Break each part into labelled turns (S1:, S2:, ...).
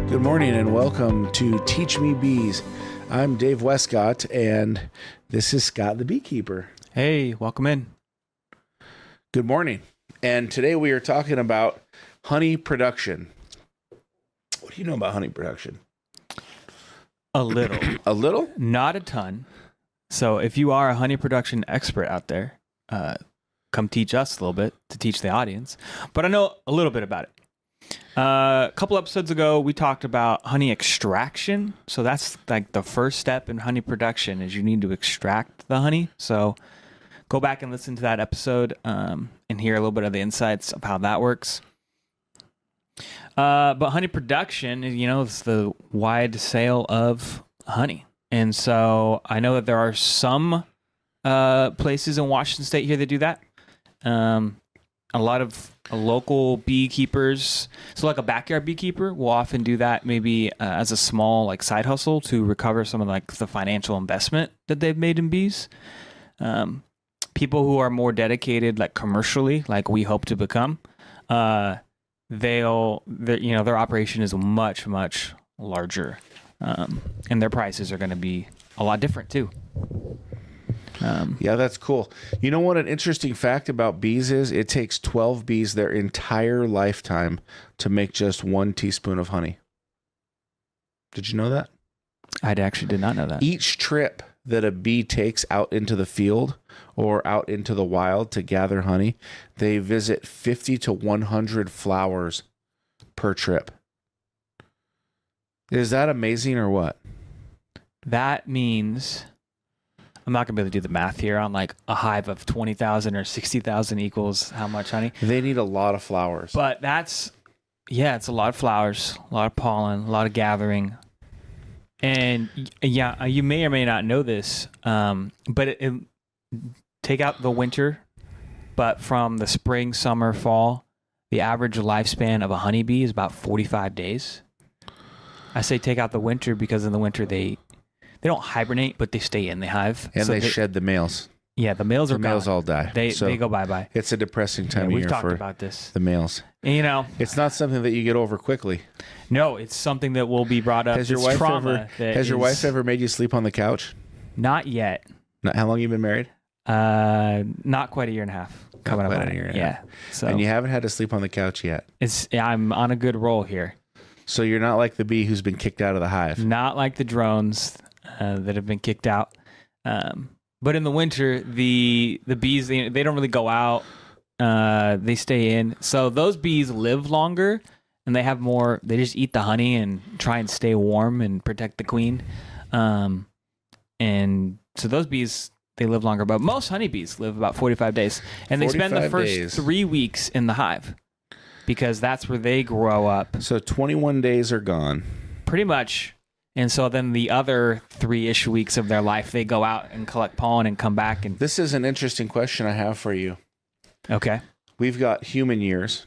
S1: Good morning and welcome to Teach Me Bees. I'm Dave Wescott and this is Scott the Beekeeper.
S2: Hey, welcome in.
S1: Good morning. And today we are talking about honey production. What do you know about honey production?
S2: A little.
S1: A little?
S2: Not a ton. So if you are a honey production expert out there, come teach us a little bit to teach the audience. But I know a little bit about it. A couple episodes ago, we talked about honey extraction. So that's like the first step in honey production is you need to extract the honey. So go back and listen to that episode and hear a little bit of the insights of how that works. But honey production, it's the wide sale of honey. And so I know that there are some places in Washington State here that do that. A lot of local beekeepers, so like a backyard beekeeper will often do that maybe as a small like side hustle to recover some of like the financial investment that they've made in bees. People who are more dedicated like commercially, like we hope to become, their operation is much, much larger. And their prices are going to be a lot different too.
S1: Yeah, that's cool. You know what an interesting fact about bees is? It takes 12 bees their entire lifetime to make just 1 teaspoon of honey. Did you know that?
S2: I actually did not know that.
S1: Each trip that a bee takes out into the field or out into the wild to gather honey, they visit 50 to 100 flowers per trip. Is that amazing or what?
S2: That means... I'm not going to be able to do the math here on like a hive of 20,000 or 60,000 equals how much honey.
S1: They need a lot of flowers.
S2: But it's a lot of flowers, a lot of pollen, a lot of gathering. And you may or may not know this, but take out the winter, but from the spring, summer, fall, the average lifespan of a honeybee is about 45 days. I say take out the winter because in the winter they don't hibernate, but they stay in the hive.
S1: And so they shed the males.
S2: Yeah, the males are gone.
S1: The males all die.
S2: They go bye-bye.
S1: It's a depressing time of year
S2: we've talked
S1: for
S2: about this.
S1: The males.
S2: And,
S1: it's not something that you get over quickly.
S2: No, it's something that will be brought up.
S1: Has your wife ever made you sleep on the couch?
S2: Not yet.
S1: How long you been married?
S2: Not quite a year and a half.
S1: Coming up on a year and a half.
S2: So,
S1: and you haven't had to sleep on the couch yet.
S2: I'm on a good roll here.
S1: So you're not like the bee who's been kicked out of the hive.
S2: Not like the drones that have been kicked out. But in the winter, the bees, they don't really go out. They stay in. So those bees live longer and they have more, they just eat the honey and try and stay warm and protect the queen. And so those bees, they live longer, but most honeybees live about 45 days and they spend the first 3 weeks in the hive because that's where they grow up.
S1: So 21 days are gone.
S2: Pretty much. And so then the other 3-ish weeks of their life, they go out and collect pollen and come back. And
S1: this is an interesting question I have for you.
S2: Okay.
S1: We've got human years.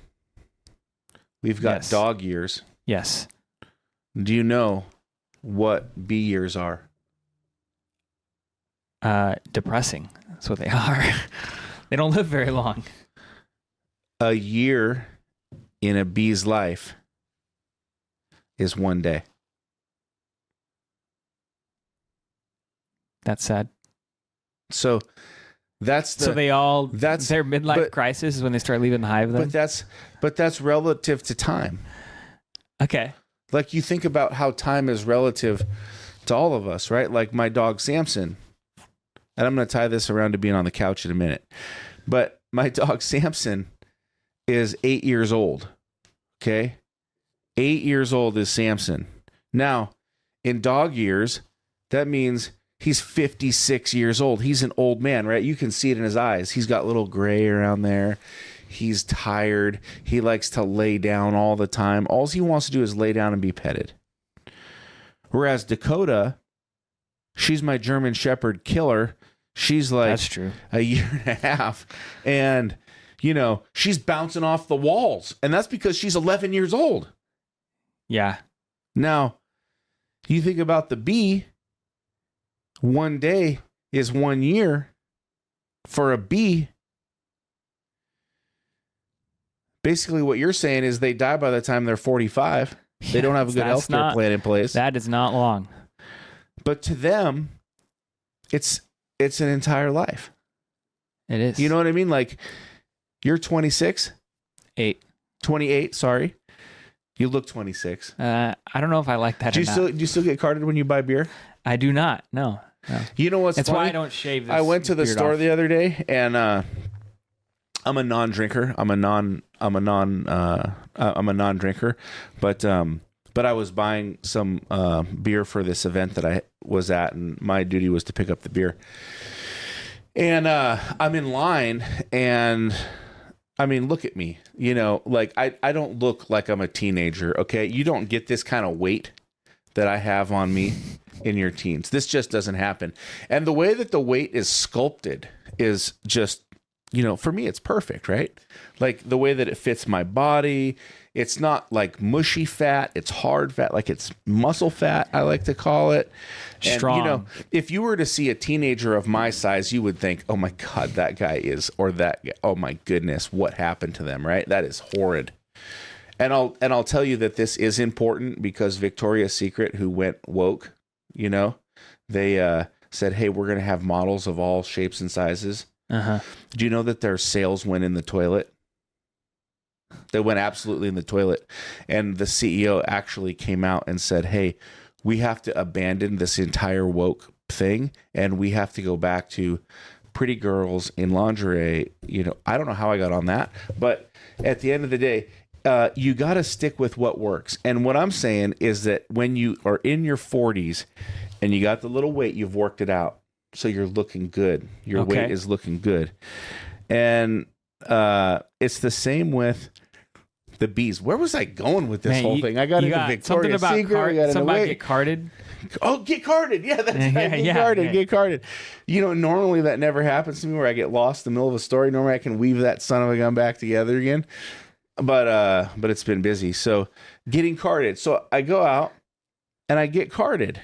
S1: We've got dog years.
S2: Yes.
S1: Do you know what bee years are?
S2: Depressing. That's what they are. They don't live very long.
S1: A year in a bee's life is 1 day.
S2: That's sad.
S1: So that's
S2: their midlife crisis is when they start leaving the hive then?
S1: But that's relative to time.
S2: Okay.
S1: Like you think about how time is relative to all of us, right? Like my dog Samson. And I'm going to tie this around to being on the couch in a minute. But my dog Samson is 8 years old. Okay? 8 years old is Samson. Now, in dog years, that means he's 56 years old. He's an old man, right? You can see it in his eyes. He's got little gray around there. He's tired. He likes to lay down all the time. All he wants to do is lay down and be petted. Whereas Dakota, she's my German Shepherd killer. She's like
S2: That's true.
S1: a year and a half. And, she's bouncing off the walls. And that's because she's 11 years old.
S2: Yeah.
S1: Now, you think about the bee. 1 day is 1 year for a bee. Basically, what you're saying is they die by the time they're 45. They don't have a good healthcare plan in place.
S2: That is not long.
S1: But to them, it's an entire life.
S2: It is.
S1: You know what I mean? Like, you're 26? 28, sorry. You look 26.
S2: I don't know if I like that
S1: Do
S2: or
S1: you
S2: not.
S1: still get carded when you buy beer?
S2: I do not. No.
S1: You know what's
S2: That's
S1: funny?
S2: why I don't shave this.
S1: I went to the
S2: beard
S1: store
S2: off.
S1: the other day, and I'm a non-drinker. I'm a non-drinker, but I was buying some beer for this event that I was at, and my duty was to pick up the beer. And I'm in line, and I mean, look at me. You know, like I don't look like I'm a teenager. Okay, you don't get this kind of weight that I have on me in your teens. This just doesn't happen. And the way that the weight is sculpted is just, you know, for me, it's perfect, right? Like the way that it fits my body. It's not like mushy fat. It's hard fat. Like it's muscle fat, I like to call it. And,
S2: Strong.
S1: you know, if you were to see a teenager of my size, you would think, oh my God, that guy is, or that guy, oh my goodness, what happened to them, right? That is horrid. And I'll tell you that this is important because Victoria's Secret, who went woke, you know, they said, hey, we're going to have models of all shapes and sizes.
S2: Uh-huh.
S1: Do you know that their sales went in the toilet? They went absolutely in the toilet. And the CEO actually came out and said, hey, we have to abandon this entire woke thing, and we have to go back to pretty girls in lingerie. You know, I don't know how I got on that, but at the end of the day, you got to stick with what works. And what I'm saying is that when you are in your 40s and you got the little weight, you've worked it out. So you're looking good. Your weight is looking good. And it's the same with the bees. Where was I going with this whole thing? I got into Victoria's Secret.
S2: Something about get carded.
S1: Oh, get carded. Yeah, that's right. Get carded. You know, normally that never happens to me where I get lost in the middle of a story. Normally I can weave that son of a gun back together again. But it's been busy. So getting carded. So I go out and I get carded.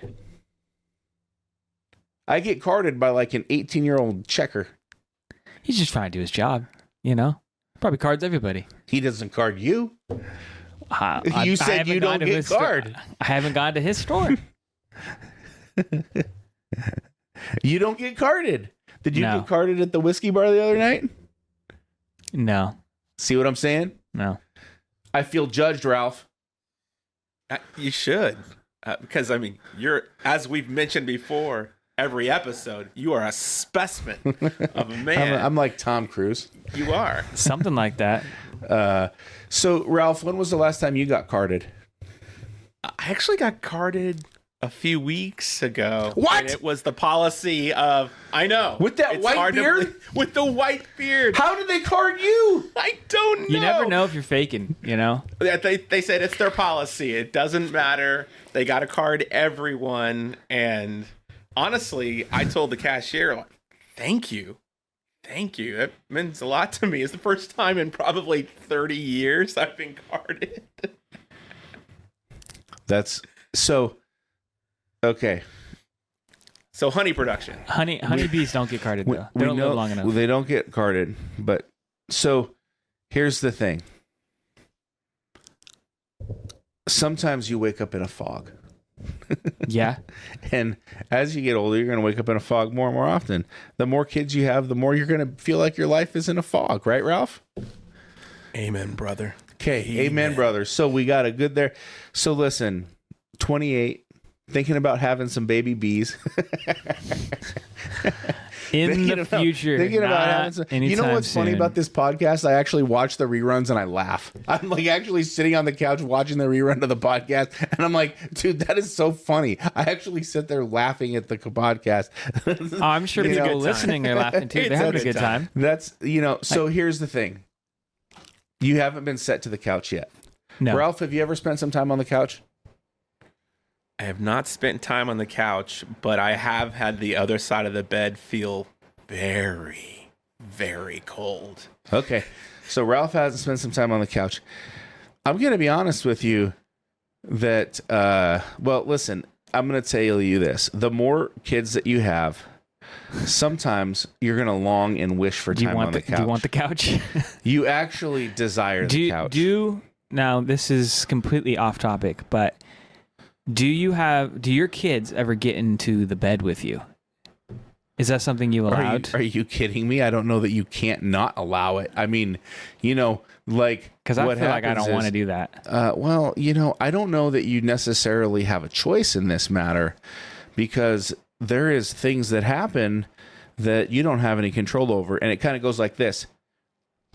S1: I get carded by like an 18-year-old checker.
S2: He's just trying to do his job, you know? Probably cards everybody.
S1: He doesn't card you. You said you don't get carded.
S2: I haven't gone to his store.
S1: You don't get carded. Did you get carded at the whiskey bar the other night?
S2: No.
S1: See what I'm saying?
S2: No.
S1: I feel judged, Ralph.
S3: You should. Because, I mean, you're, as we've mentioned before, every episode, you are a specimen of a man.
S1: I'm like Tom Cruise.
S3: You are.
S2: Something like that.
S1: So, Ralph, when was the last time you got carded?
S3: I actually got carded a few weeks ago.
S1: What?
S3: And it was the policy of, I know.
S1: With that white beard?
S3: With the white beard.
S1: How did they card you?
S3: I don't know.
S2: You never know if you're faking, you know?
S3: They said it's their policy. It doesn't matter. They got to card everyone. And honestly, I told the cashier, like, thank you. Thank you. That means a lot to me. It's the first time in probably 30 years I've been carded.
S2: That's
S1: so... Okay.
S3: So honey production.
S2: Honeybees don't get carded though. They don't live long enough.
S1: They don't get carded. But so here's the thing. Sometimes you wake up in a fog.
S2: Yeah.
S1: And as you get older, you're going to wake up in a fog more and more often. The more kids you have, the more you're going to feel like your life is in a fog. Right, Ralph?
S3: Amen, brother.
S1: Okay. Amen, brother. So we got a good there. So listen, 28. Thinking about having some baby bees.
S2: In the future.
S1: Thinking about having some. You know what's funny about this podcast? I actually watch the reruns and I laugh. I'm like actually sitting on the couch watching the rerun of the podcast. And I'm like, dude, that is so funny. I actually sit there laughing at the podcast.
S2: Oh, I'm sure people listening are laughing too. They're having a good time.
S1: That's, so here's the thing. You haven't been set to the couch yet.
S2: No.
S1: Ralph, have you ever spent some time on the couch?
S3: I have not spent time on the couch, but I have had the other side of the bed feel very, very cold.
S1: Okay. So Ralph hasn't spent some time on the couch. I'm going to be honest with you that, listen, I'm going to tell you this. The more kids that you have, sometimes you're going to long and wish for time on the couch.
S2: Do you want the couch?
S1: You actually desire the couch.
S2: now this is completely off topic, but do your kids ever get into the bed with you? Is that something you allowed?
S1: Are you kidding me? I don't know that you can't not allow it. I mean, like,
S2: because I feel like I don't want to do that.
S1: Well, I don't know that you necessarily have a choice in this matter, because there is things that happen that you don't have any control over. And it kind of goes like this.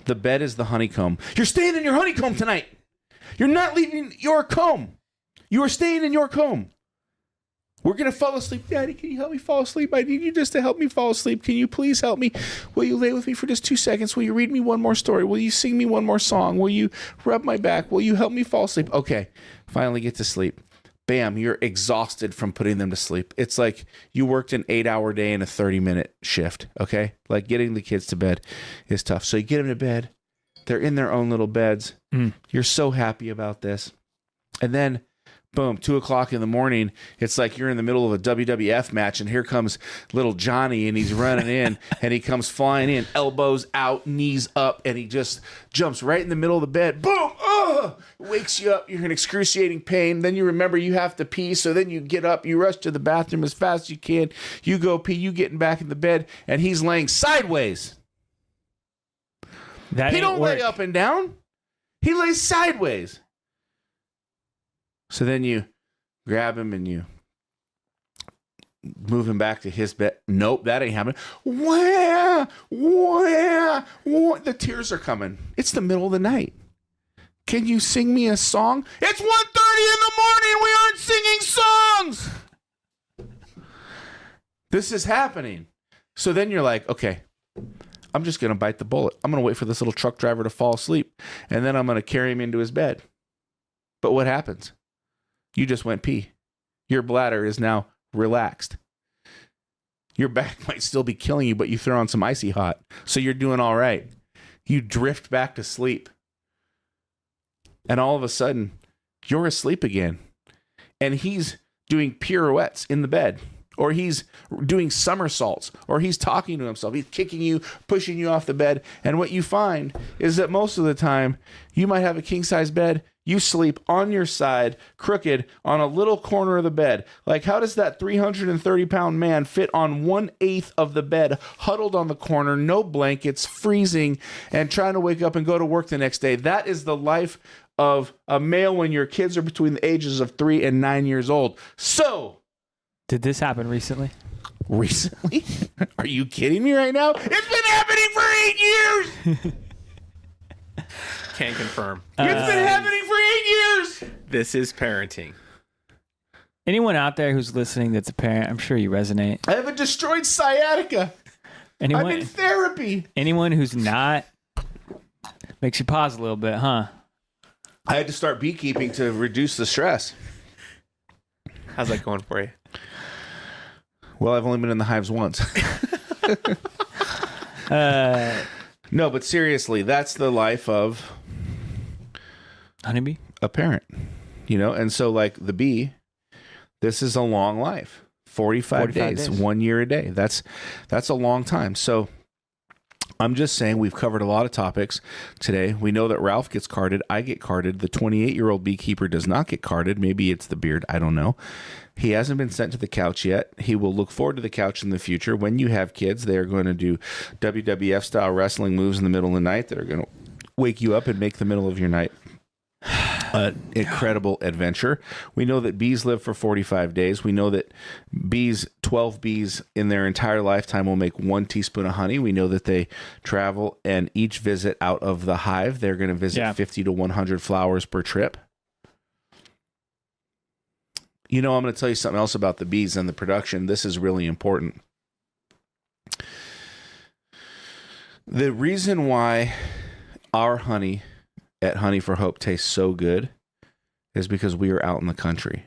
S1: The bed is the honeycomb. You're staying in your honeycomb tonight. You're not leaving your comb. You are staying in your comb. We're going to fall asleep. Daddy, can you help me fall asleep? I need you just to help me fall asleep. Can you please help me? Will you lay with me for just 2 seconds? Will you read me one more story? Will you sing me one more song? Will you rub my back? Will you help me fall asleep? Okay, finally get to sleep. Bam, you're exhausted from putting them to sleep. It's like you worked an 8-hour day in a 30-minute shift, okay? Like getting the kids to bed is tough. So you get them to bed. They're in their own little beds. You're so happy about this. And then boom, 2:00 in the morning, it's like you're in the middle of a WWF match, and here comes little Johnny, and he's running in, and he comes flying in, elbows out, knees up, and he just jumps right in the middle of the bed. Boom! Wakes you up. You're in excruciating pain. Then you remember you have to pee, so then you get up, you rush to the bathroom as fast as you can. You go pee, you getting back in the bed, and he's laying sideways. He don't lay up and down. He lays sideways. So then you grab him and you move him back to his bed. Nope, that ain't happening. Where? The tears are coming. It's the middle of the night. Can you sing me a song? It's 1:30 in the morning. We aren't singing songs. This is happening. So then you're like, okay, I'm just going to bite the bullet. I'm going to wait for this little truck driver to fall asleep, and then I'm going to carry him into his bed. But what happens? You just went pee. Your bladder is now relaxed. Your back might still be killing you, but you throw on some icy hot. So you're doing all right. You drift back to sleep. And all of a sudden, you're asleep again. And he's doing pirouettes in the bed. Or he's doing somersaults. Or he's talking to himself. He's kicking you, pushing you off the bed. And what you find is that most of the time, you might have a king-size bed. You sleep on your side, crooked, on a little corner of the bed. Like, how does that 330-pound man fit on 1/8 of the bed, huddled on the corner, no blankets, freezing, and trying to wake up and go to work the next day? That is the life of a male when your kids are between the ages of 3 and 9 years old. So,
S2: did this happen recently?
S1: Recently? Are you kidding me right now? It's been happening for 8 years!
S3: Can confirm.
S1: It's been happening for 8 years!
S3: This is parenting.
S2: Anyone out there who's listening that's a parent, I'm sure you resonate.
S1: I have a destroyed sciatica. I'm in therapy.
S2: Anyone who's not, makes you pause a little bit, huh?
S1: I had to start beekeeping to reduce the stress.
S3: How's that going for you?
S1: Well, I've only been in the hives once. No, but seriously, that's the life of
S2: honeybee,
S1: a parent, and so like the bee, this is a long life, 45 days, 1 year a day. That's a long time. So I'm just saying we've covered a lot of topics today. We know that Ralph gets carded. I get carded. The 28-year-old beekeeper does not get carded. Maybe it's the beard. I don't know. He hasn't been sent to the couch yet. He will look forward to the couch in the future. When you have kids, they are going to do WWF-style wrestling moves in the middle of the night that are going to wake you up and make the middle of your night incredible adventure. We know that bees live for 45 days. We know that 12 bees in their entire lifetime will make 1 teaspoon of honey. We know that they travel, and each visit out of the hive, they're going to visit 50 to 100 flowers per trip. I'm going to tell you something else about the bees and the production. This is really important. The reason why our honey at Honey for Hope tastes so good is because we are out in the country.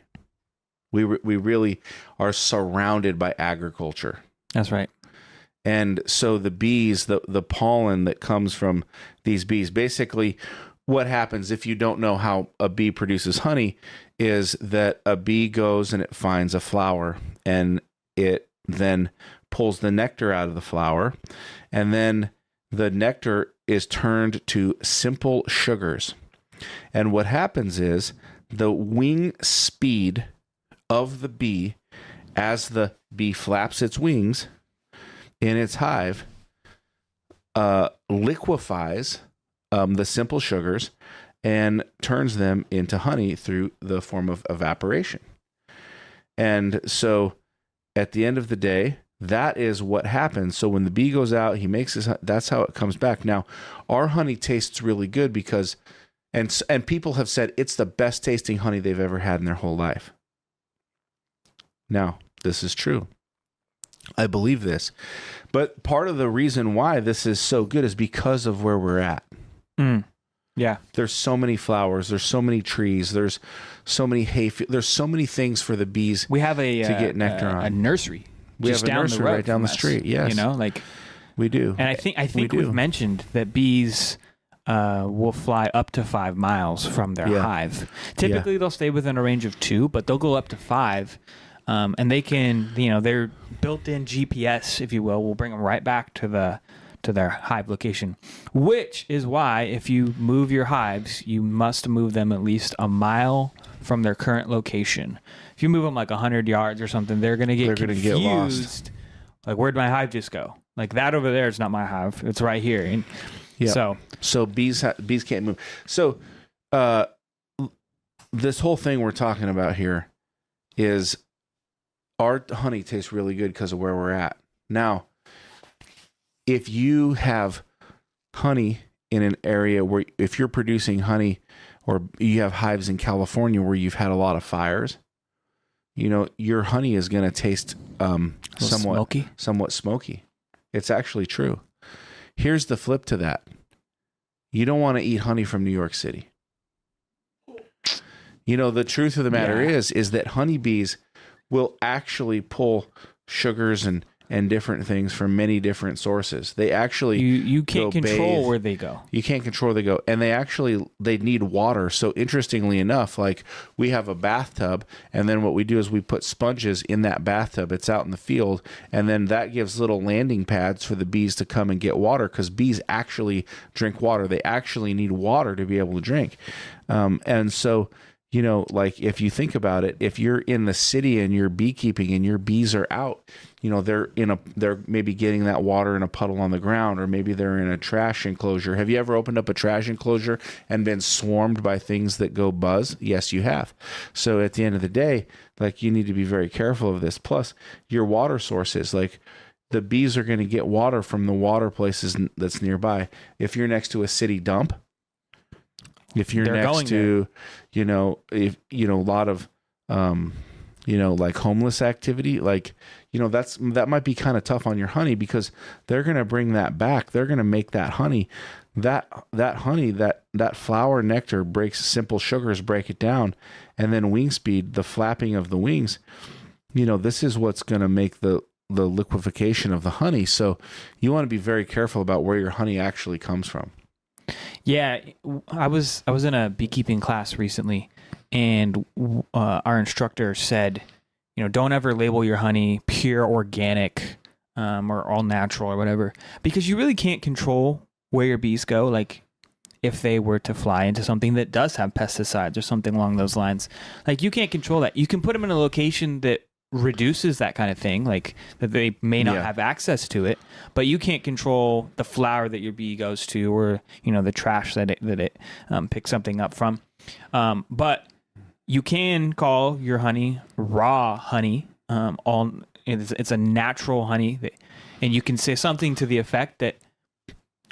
S1: We really are surrounded by agriculture.
S2: That's right.
S1: And so the bees, the pollen that comes from these bees, basically what happens if you don't know how a bee produces honey is that a bee goes and it finds a flower, and it then pulls the nectar out of the flower, and then the nectar is turned to simple sugars. And what happens is the wing speed of the bee, as the bee flaps its wings in its hive, liquefies the simple sugars and turns them into honey through the form of evaporation. And so at the end of the day, that is what happens. So when the bee goes out, he makes his, that's how it comes back. Now, our honey tastes really good because, and people have said it's the best tasting honey they've ever had in their whole life. Now, this is true. I believe this. But part of the reason why this is so good is because of where we're at.
S2: Yeah.
S1: There's so many flowers. There's so many trees. There's so many there's so many things for the bees.
S2: We have to
S1: get nectar on.
S2: A nursery.
S1: We have a nursery right down the street. Yes.
S2: You know, like
S1: we do.
S2: And I think we've mentioned that bees will fly up to 5 miles from their hive. Typically, they'll stay within a range of 2, but they'll go up to 5. And they can, their built-in GPS, if you will bring them right back to their hive location, which is why if you move your hives, you must move them at least a mile from their current location. If you move them like 100 yards or something, they're going to get confused.
S1: Get lost.
S2: Like, where'd my hive just go? Like, that over there is not my hive. It's right here. And
S1: so bees can't move. So this whole thing we're talking about here is our honey tastes really good because of where we're at. Now, if you have honey in an area where, if you're producing honey, or you have hives in California where you've had a lot of fires, your honey is going to taste somewhat smoky. It's actually true. Here's the flip to that. You don't want to eat honey from New York City. The truth of the matter is that honeybees will actually pull sugars and different things from many different sources. They actually
S2: you can't control where they go.
S1: You can't control where they go, and they need water. So interestingly enough, like, we have a bathtub, and then what we do is we put sponges in that bathtub. It's out in the field, and then that gives little landing pads for the bees to come and get water, because bees actually drink water. They actually need water to be able to drink, and so. Like, if you think about it, if you're in the city and you're beekeeping and your bees are out, they're maybe getting that water in a puddle on the ground, or maybe they're in a trash enclosure. Have you ever opened up a trash enclosure and been swarmed by things that go buzz? Yes, you have. So at the end of the day, like, you need to be very careful of this. Plus, your water sources, like, the bees are going to get water from the water places that's nearby. If you're next to a city dump, if you're next to, a lot of, like homeless activity, like, that might be kind of tough on your honey, because they're going to bring that back. They're going to make that honey, that honey, that flower nectar breaks simple sugars, break it down. And then wing speed, the flapping of the wings, this is what's going to make the liquefaction of the honey. So you want to be very careful about where your honey actually comes from.
S2: Yeah, I was in a beekeeping class recently, and our instructor said, don't ever label your honey pure organic or all natural or whatever, because you really can't control where your bees go. Like, if they were to fly into something that does have pesticides or something along those lines, like, you can't control that. You can put them in a location that reduces that kind of thing, like that they may not have access to it, but you can't control the flower that your bee goes to, or the trash that it picks something up from. But you can call your honey raw honey. It's a natural honey, and you can say something to the effect that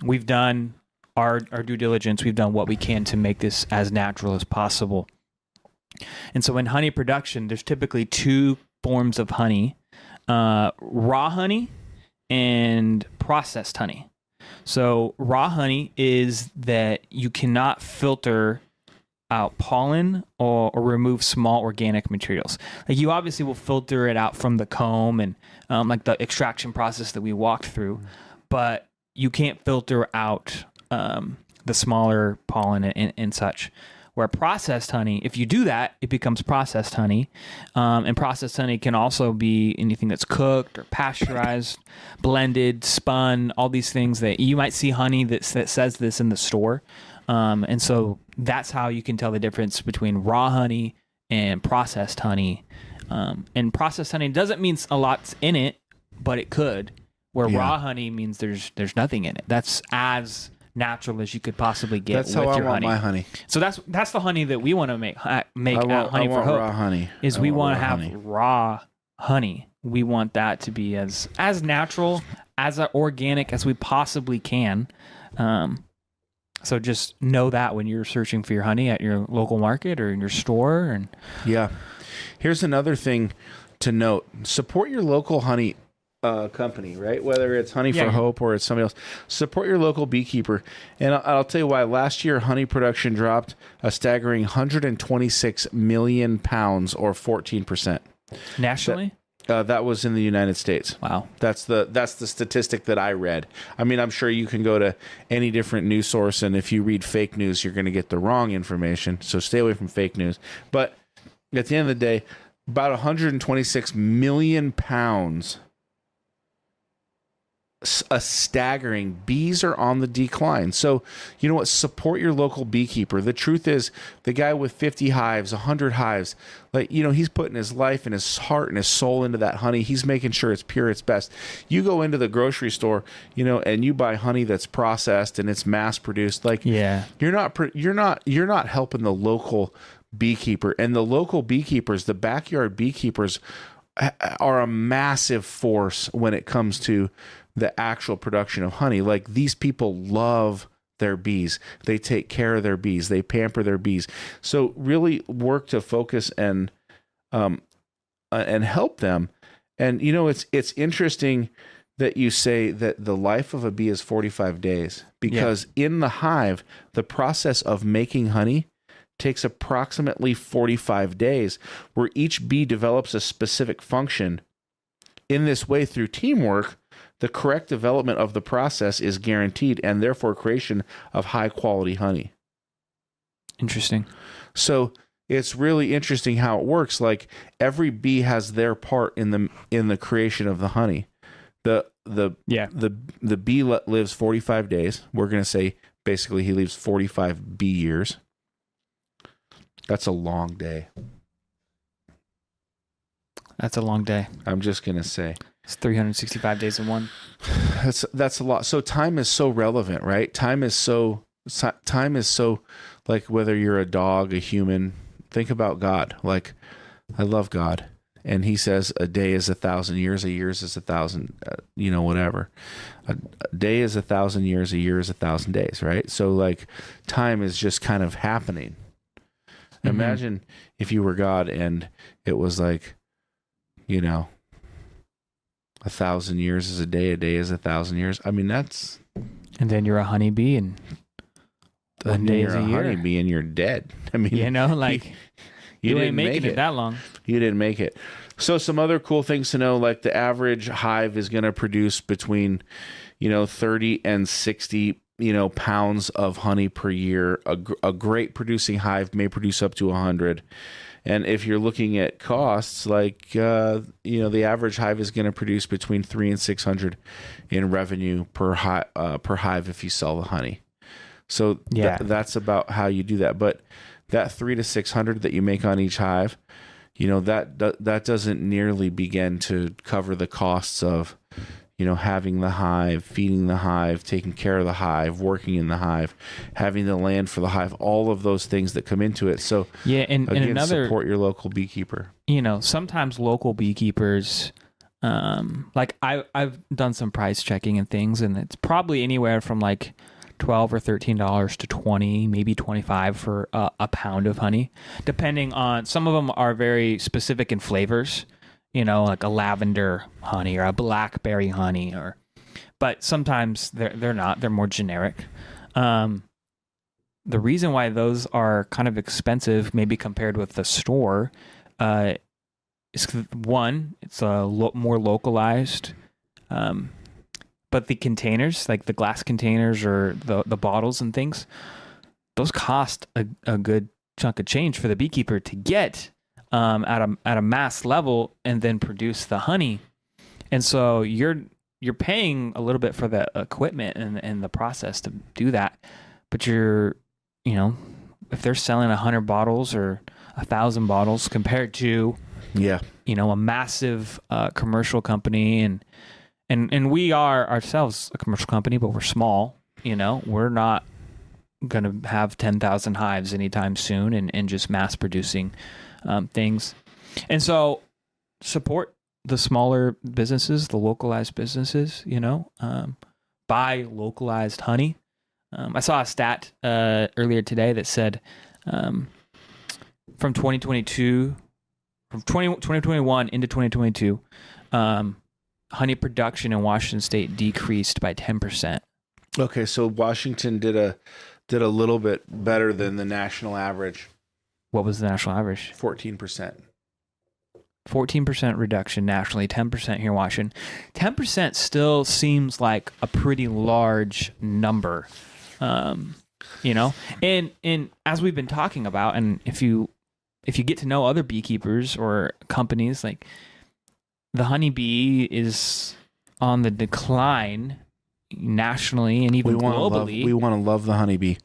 S2: we've done our due diligence. We've done what we can to make this as natural as possible. And so in honey production, there's typically 2 forms of honey, raw honey and processed honey. So raw honey is that you cannot filter out pollen or remove small organic materials. Like, you obviously will filter it out from the comb and like the extraction process that we walked through, but you can't filter out the smaller pollen and such. Where processed honey, if you do that, it becomes processed honey. And processed honey can also be anything that's cooked or pasteurized, blended, spun, all these things that you might see honey that says this in the store. And so that's how you can tell the difference between raw honey and processed honey. And processed honey doesn't mean a lot's in it, but it could. Where raw honey means there's nothing in it. That's as natural as you could possibly get.
S1: That's
S2: with
S1: how I
S2: your
S1: want
S2: honey.
S1: my honey.
S2: So that's the honey that we want to make
S1: I
S2: Honey for
S1: want
S2: Hope.
S1: raw honey.
S2: Is we want to have raw honey. We want that to be as natural, as organic as we possibly can. So just know that when you're searching for your honey at your local market or in your store. And
S1: yeah, here's another thing to note: support your local honey company, right? Whether it's Honey for Hope or it's somebody else, support your local beekeeper. And I'll tell you why. Last year, honey production dropped a staggering 126 million pounds, or 14%.
S2: Nationally.
S1: That was in the United States.
S2: Wow.
S1: That's the statistic that I read. I mean, I'm sure you can go to any different news source, and if you read fake news, you're going to get the wrong information. So stay away from fake news. But at the end of the day, about 126 million pounds, a staggering. Bees are on the decline. So you know what? Support your local beekeeper. The truth is, the guy with 50 hives, 100 hives, like, you know, he's putting his life and his heart and his soul into that honey. He's making sure it's pure, it's best. You go into the grocery store, you know, and you buy honey that's processed and it's mass produced. Like, you're not helping the local beekeeper. And the local beekeepers, the backyard beekeepers, are a massive force when it comes to the actual production of honey. Like, these people love their bees. They take care of their bees. They pamper their bees. So really work to focus and help them. And you know, it's interesting that you say that the life of a bee is 45 days, because in the hive, the process of making honey takes approximately 45 days, where each bee develops a specific function. In this way, through teamwork, the correct development of the process is guaranteed, and therefore creation of high quality honey.
S2: Interesting.
S1: So it's really interesting how it works. Like, every bee has their part in the creation of the honey. The bee lives 45 days. We're going to say basically he lives 45 bee years. That's a long day.
S2: That's a long day.
S1: I'm just going to say.
S2: It's 365 days in one.
S1: That's a lot. So time is so relevant, right? Time is so like, whether you're a dog, a human, think about God. Like, I love God. And he says a day is 1,000 years, a year is 1,000, whatever. A day is 1,000 years, a year is 1,000 days, right? So like, time is just kind of happening. Mm-hmm. Imagine if you were God and it was like, 1,000 years is a day is 1,000 years. I mean, that's.
S2: And then you're a honeybee, and one day is a year.
S1: Honeybee, and you're dead. I mean,
S2: you ain't making it that long. You
S1: didn't make it. So some other cool things to know, like the average hive is going to produce between, 30 and 60, pounds of honey per year. A great producing hive may produce up to 100. And if you're looking at costs, like, the average hive is going to produce between 300 and 600 in revenue per hive if you sell the honey. So that's about how you do that. But that 300 to 600 that you make on each hive, that doesn't nearly begin to cover the costs of, having the hive, feeding the hive, taking care of the hive, working in the hive, having the land for the hive, all of those things that come into it. So
S2: and another,
S1: support your local beekeeper.
S2: Sometimes local beekeepers, like I've done some price checking and things, and it's probably anywhere from like $12 or $13 to $20, maybe $25 for a pound of honey, depending on. Some of them are very specific in flavors. Like a lavender honey or a blackberry honey, but sometimes they're not. They're more generic. The reason why those are kind of expensive, maybe compared with the store, is one, it's more localized. But the containers, like the glass containers or the bottles and things, those cost a good chunk of change for the beekeeper to get. At a mass level, and then produce the honey, and so you're paying a little bit for the equipment and the process to do that, but you're if they're selling 100 bottles or 1,000 bottles compared to,
S1: Yeah.
S2: a massive commercial company, and we are ourselves a commercial company, but we're small. We're not going to have 10,000 hives anytime soon and just mass producing things. And so support the smaller businesses, the localized businesses, buy localized honey. I saw a stat earlier today that said from 2021 into 2022, honey production in Washington State decreased by 10%.
S1: Okay, so Washington did a little bit better than the national average.
S2: What was the national average?
S1: 14%.
S2: 14% reduction nationally, 10% here in Washington. 10% still seems like a pretty large number, and as we've been talking about, and if you get to know other beekeepers or companies, like the honeybee is on the decline nationally and even globally.
S1: We want to love the honeybee.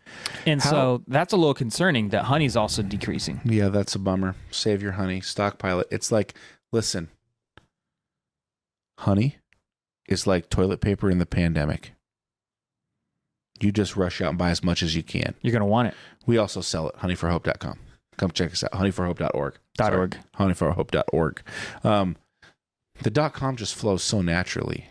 S2: And so that's a little concerning that honey's also decreasing.
S1: Yeah, that's a bummer. Save your honey, stockpile it. It's like, listen, honey is like toilet paper in the pandemic. You just rush out and buy as much as you can.
S2: You're going to want it.
S1: We also sell it, honeyforhope.com. Come check us out, honeyforhope.org.
S2: .org.
S1: Honeyforhope.org. The .com just flows so naturally.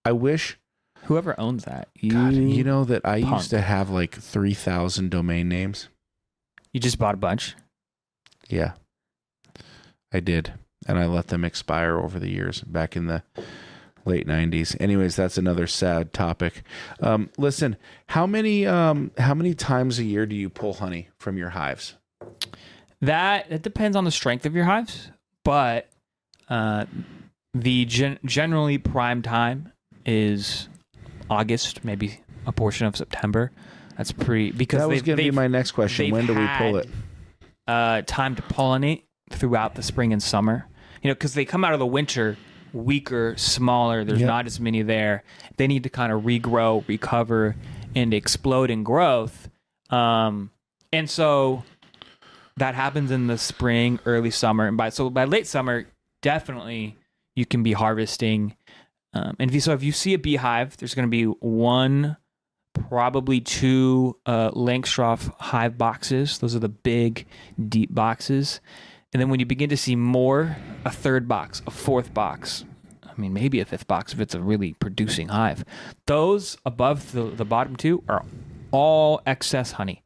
S1: I wish...
S2: Whoever owns that.
S1: God, that I used to have like 3,000 domain names.
S2: You just bought a bunch?
S1: Yeah, I did. And I let them expire over the years back in the late 90s. Anyways, that's another sad topic. Listen, how many times a year do you pull honey from your hives?
S2: That depends on the strength of your hives, but the generally prime time is August, maybe a portion of September. That's because
S1: that was going to be my next question. When do we pull it?
S2: Time to pollinate throughout the spring and summer. Because they come out of the winter weaker, smaller. There's not as many there. They need to kind of regrow, recover, and explode in growth. And so that happens in the spring, early summer, and by late summer, definitely you can be harvesting. And if you see a beehive, there's going to be one, probably two Langstroth hive boxes. Those are the big, deep boxes. And then when you begin to see more, a third box, a fourth box, maybe a fifth box if it's a really producing hive. Those above the bottom two are all excess honey.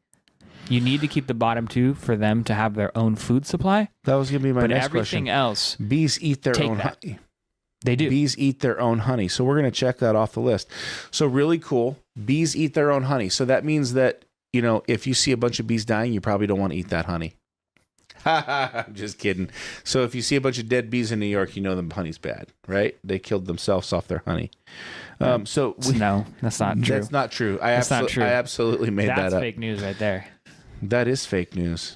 S2: You need to keep the bottom two for them to have their own food supply.
S1: That was going to be my next question.
S2: But everything else,
S1: bees eat their own honey.
S2: They do.
S1: Bees eat their own honey. So we're going to check that off the list. So really cool. Bees eat their own honey. So that means that, if you see a bunch of bees dying, you probably don't want to eat that honey. I'm just kidding. So if you see a bunch of dead bees in New York, the honey's bad, right? They killed themselves off their honey.
S2: No, that's not true.
S1: That's not true. I absolutely made that up.
S2: That's fake news right there.
S1: That is fake news.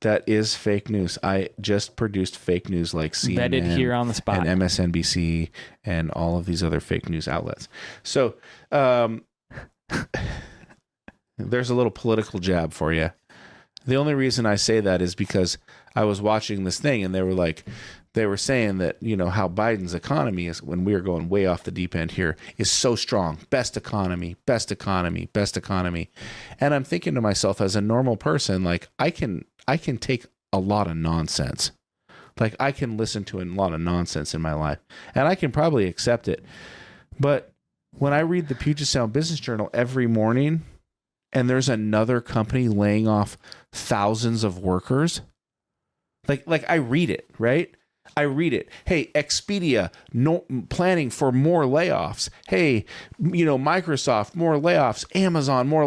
S1: That is fake news. I just produced fake news like CNN
S2: Vetted here on the spot.
S1: And MSNBC and all of these other fake news outlets. So there's a little political jab for you. The only reason I say that is because I was watching this thing and they were saying that, how Biden's economy is, when we were going way off the deep end here, is so strong. Best economy, best economy, best economy. And I'm thinking to myself, as a normal person, like I can take a lot of nonsense. Like I can listen to a lot of nonsense in my life and I can probably accept it. But when I read the Puget Sound Business Journal every morning and there's another company laying off thousands of workers, like I read it, right? I read it. Hey, Expedia, planning for more layoffs. Hey, Microsoft, more layoffs. Amazon, more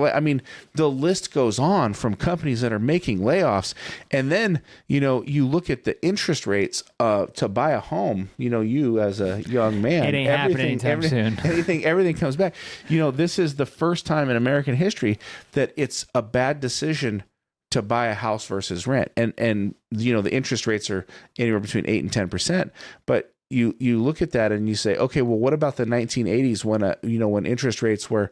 S1: the list goes on from companies that are making layoffs. And then, you look at the interest rates to buy a home, you as a young man.
S2: It ain't happening anytime soon.
S1: Everything comes back. This is the first time in American history that it's a bad decision to buy a house versus rent. And the interest rates are anywhere between 8 and 10%. But you look at that and you say, okay, well, what about the 1980s when when interest rates were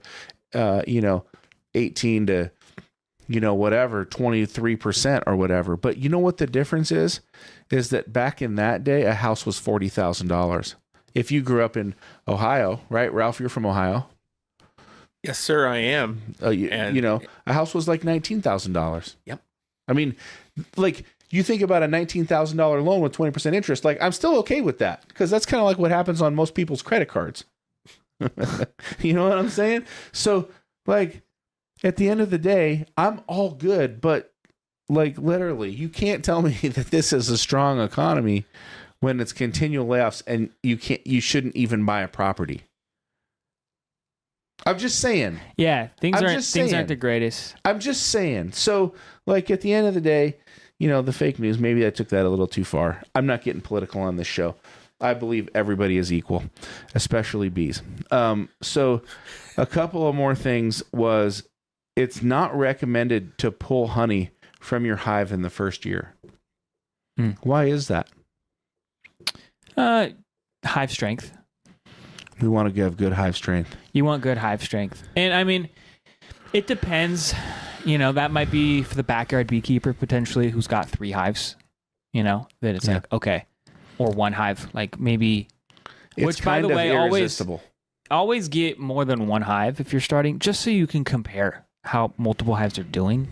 S1: 18 to whatever, 23% or whatever. But you know what the difference is? Is that back in that day, a house was $40,000. If you grew up in Ohio, right? Ralph, you're from Ohio.
S3: Yes, sir, I am.
S1: A house was like $19,000.
S3: Yep.
S1: I mean, like, you think about a $19,000 loan with 20% interest, like, I'm still okay with that because that's kind of like what happens on most people's credit cards. You know what I'm saying? So, like, at the end of the day, I'm all good, but, like, literally, you can't tell me that this is a strong economy when it's continual layoffs and you shouldn't even buy a property. I'm just saying.
S2: Yeah, things aren't the greatest.
S1: I'm just saying. So, like, at the end of the day, the fake news, maybe I took that a little too far. I'm not getting political on this show. I believe everybody is equal, especially bees. So a couple of more things was it's not recommended to pull honey from your hive in the first year. Why is that?
S2: Hive strength.
S1: We want to have good hive strength.
S2: You want good hive strength. And I mean, it depends. That might be for the backyard beekeeper potentially who's got 3 hives, that it's like, okay, or 1 hive, like maybe, which by the way, always get more than 1 hive if you're starting, just so you can compare how multiple hives are doing.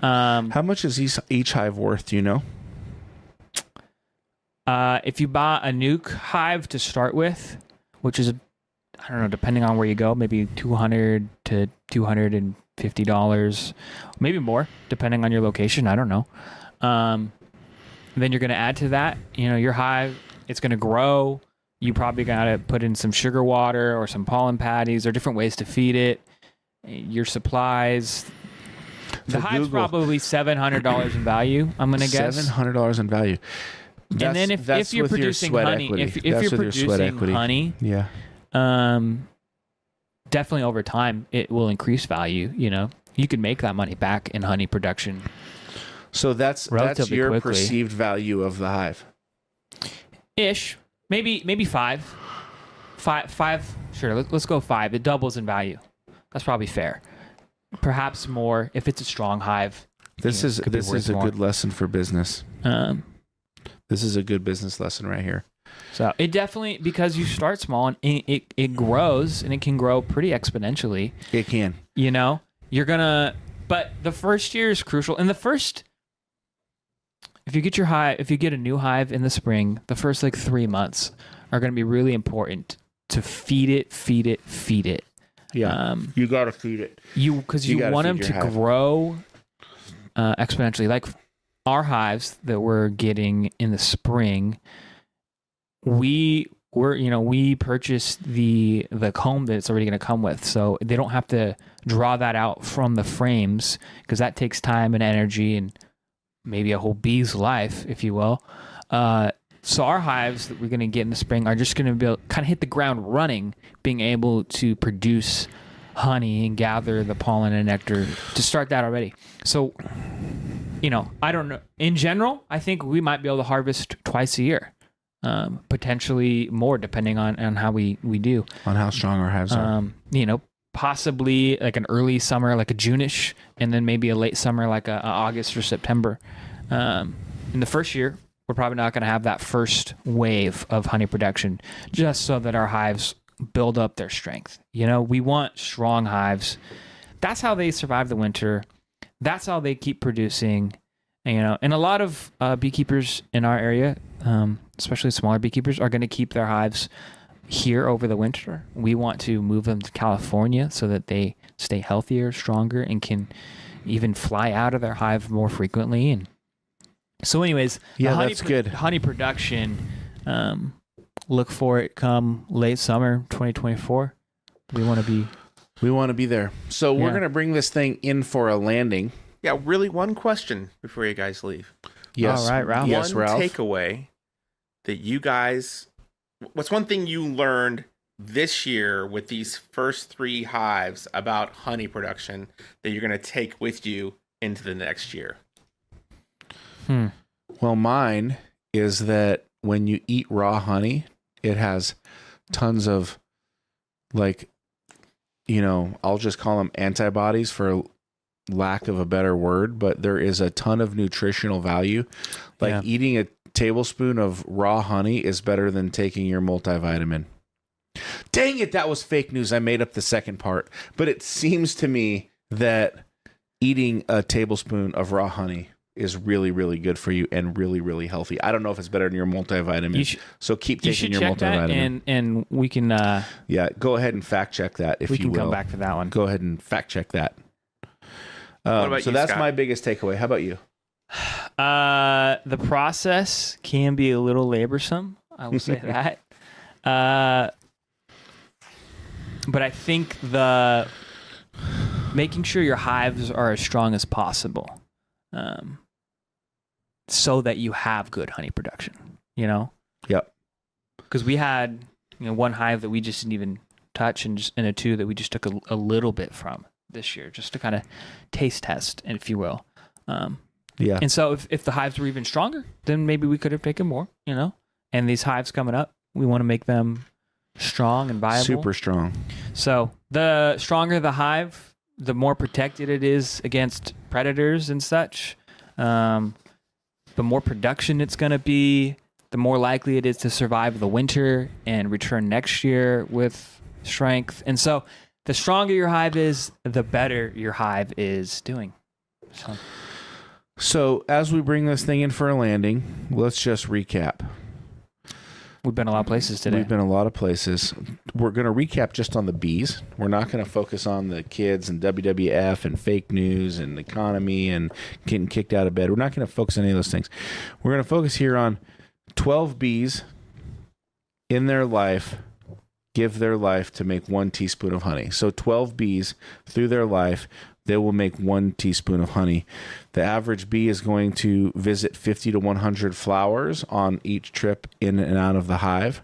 S1: How much is each hive worth? Do you know?
S2: If you buy a nuke hive to start with, which is, I don't know, depending on where you go, maybe $200 to $250, maybe more, depending on your location. I don't know. Then you're going to add to that, your hive, it's going to grow. You probably got to put in some sugar water or some pollen patties or different ways to feed it. Your supplies. The hive's probably $700 in value, I'm going to guess.
S1: $700 in value.
S2: And then if you're producing honey, if you're producing honey,
S1: yeah,
S2: definitely over time it will increase value. You can make that money back in honey production.
S1: So that's your
S2: quickly.
S1: Perceived value of the hive.
S2: Ish, maybe 5. Sure, let's go 5. It doubles in value. That's probably fair. Perhaps more if it's a strong hive.
S1: This is a good lesson for business. This is a good business lesson right here.
S2: So it definitely, because you start small and it grows, and it can grow pretty exponentially.
S1: It can.
S2: But the first year is crucial. And if you get a new hive in the spring, the first 3 months are going to be really important to feed it.
S1: Yeah, you got to feed it.
S2: Because you want them to grow exponentially. Like our hives that we're getting in the spring, we purchased the comb that it's already going to come with, so they don't have to draw that out from the frames, because that takes time and energy and maybe a whole bee's life, if you will. So our hives that we're going to get in the spring are just going to be able to kind of hit the ground running, being able to produce honey and gather the pollen and nectar to start that already. So, I don't know. In general, I think we might be able to harvest twice a year, potentially more, depending on how we do.
S1: On how strong our hives are.
S2: Possibly like an early summer, like a June-ish, and then maybe a late summer, like a August or September. In the first year, we're probably not going to have that first wave of honey production, just so that our hives build up their strength. We want strong hives. That's how they survive the winter. That's how they keep producing. And a lot of beekeepers in our area, especially smaller beekeepers, are going to keep their hives here over the winter. We want to move them to California so that they stay healthier, stronger, and can even fly out of their hive more frequently. And so anyways,
S1: that's good.
S2: Honey production, look for it come late summer 2024. We want to be
S1: there. So we're going to bring this thing in for a landing.
S3: Yeah, really one question before you guys leave.
S1: Yes.
S2: All right, Ralph.
S1: Yes,
S3: one
S1: Ralph.
S3: takeaway that you guys, what's one thing you learned this year with these first 3 hives about honey production that you're going to take with you into the next year?
S1: Well, mine is that when you eat raw honey, it has tons of, I'll just call them antibodies for lack of a better word, but there is a ton of nutritional value. Like eating a tablespoon of raw honey is better than taking your multivitamin. Dang it, that was fake news. I made up the second part. But it seems to me that eating a tablespoon of raw honey is really, really good for you and really, really healthy. I don't know if it's better than your multivitamin. So keep taking your multivitamin.
S2: And we can...
S1: go ahead and fact check that if you will.
S2: We can come back to that one.
S1: Go ahead and fact check that.
S3: What about
S1: so
S3: you,
S1: that's
S3: Scott?
S1: my biggest takeaway. How about you?
S2: The process can be a little laborsome. I will say that. But I think the making sure your hives are as strong as possible, so that you have good honey production. You know.
S1: Yep.
S2: Because we had one hive that we just didn't even touch, and a two that we just took a little bit from this year, just to kind of taste test, if you will.
S1: Yeah.
S2: And so if the hives were even stronger, then maybe we could have taken more, And these hives coming up, we want to make them strong and viable.
S1: Super strong.
S2: So the stronger the hive, the more protected it is against predators and such. The more production it's going to be, the more likely it is to survive the winter and return next year with strength. And so the stronger your hive is, the better your hive is doing.
S1: So as we bring this thing in for a landing, let's just recap.
S2: We've been a lot of places today.
S1: We've been a lot of places. We're going to recap just on the bees. We're not going to focus on the kids and WWF and fake news and economy and getting kicked out of bed. We're not going to focus on any of those things. We're going to focus here on 12 bees in their life give their life to make 1 teaspoon of honey. So 12 bees through their life, they will make 1 teaspoon of honey. The average bee is going to visit 50 to 100 flowers on each trip in and out of the hive.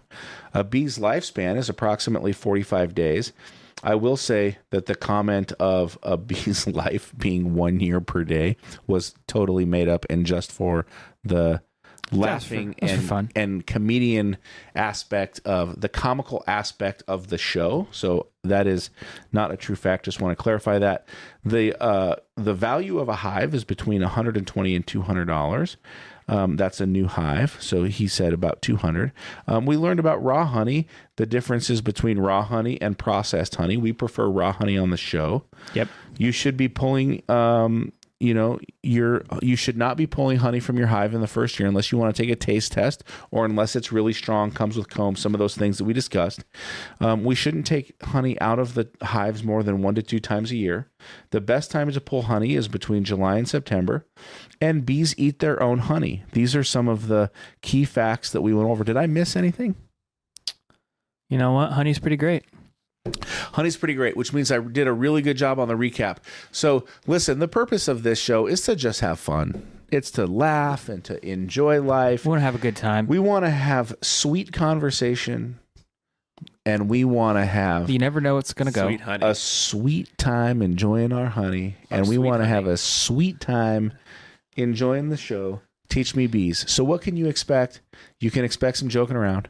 S1: A bee's lifespan is approximately 45 days. I will say that the comment of a bee's life being 1 year per day was totally made up and just for the laughing and comedian aspect of the comical aspect of the show. So that is not a true fact. Just want to clarify that. The value of a hive is between $120 and $200. That's a new hive. So he said about 200. We learned about raw honey, the differences between raw honey and processed honey. We prefer raw honey on the show.
S2: Yep.
S1: You should be pulling you should not be pulling honey from your hive in the first year unless you want to take a taste test or unless it's really strong, comes with comb, some of those things that we discussed. We shouldn't take honey out of the hives more than 1 to 2 times a year. The best time to pull honey is between July and September, and bees eat their own honey. These are some of the key facts that we went over. Did I miss anything?
S2: You know what? Honey's pretty great.
S1: Honey's pretty great, which means I did a really good job on the recap. So listen, the purpose of this show is to just have fun. It's to laugh and to enjoy life.
S2: We want to have a good time.
S1: We want to have sweet conversation, and we want to have
S2: You never know what's going to go.
S3: Sweet honey.
S1: a sweet time enjoying our honey, and we
S3: sweet
S1: want to have
S3: honey.
S1: a sweet time enjoying the show. Teach Me Bees. So what can you expect? You can expect some joking around.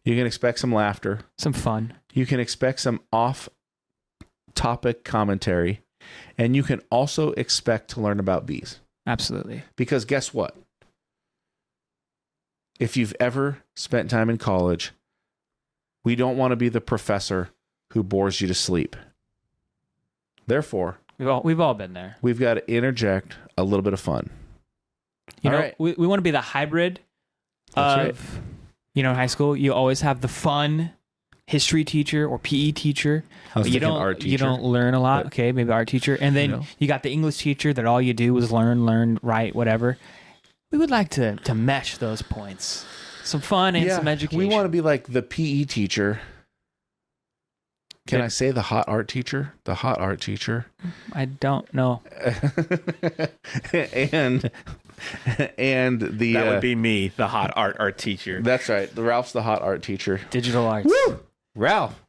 S1: You can expect some laughter.
S2: Some fun.
S1: You can expect some off-topic commentary, and you can also expect to learn about bees.
S2: Absolutely.
S1: Because guess what? If you've ever spent time in college, we don't want to be the professor who bores you to sleep. Therefore,
S2: We've all been there.
S1: we've got to interject a little bit of fun.
S2: You
S1: All
S2: know,
S1: right.
S2: we want to be the hybrid
S1: That's
S2: of, in high school, you always have the fun history teacher or PE teacher.
S1: I was
S2: But
S1: thinking art teacher.
S2: You don't learn a lot.
S1: but-
S2: Okay, maybe art teacher. And then you got the English teacher that all you do is learn, write, whatever. We would like to mesh those points. Some fun and some education.
S1: We want to be like the PE teacher. Can
S2: Yeah.
S1: I say the hot art teacher? The hot art teacher.
S2: I don't know.
S1: and the
S3: That would be me, the hot art teacher.
S1: that's right. The Ralph's the hot art teacher.
S2: Digital arts.
S1: Ralph,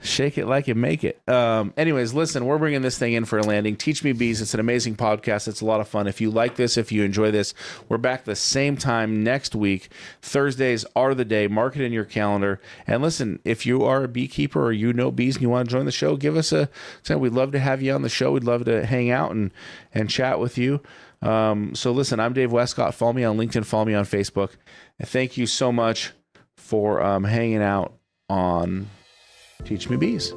S1: Shake it like you make it. Anyways, listen, we're bringing this thing in for a landing. Teach Me Bees. It's an amazing podcast. It's a lot of fun. If you like this, if you enjoy this, we're back the same time next week. Thursdays are the day. Mark it in your calendar. And listen, if you are a beekeeper or you know bees and you want to join the show, give us a say. We'd love to have you on the show. We'd love to hang out and chat with you. So listen, I'm Dave Wescott. Follow me on LinkedIn. Follow me on Facebook. And thank you so much for hanging out on Teach Me Bees.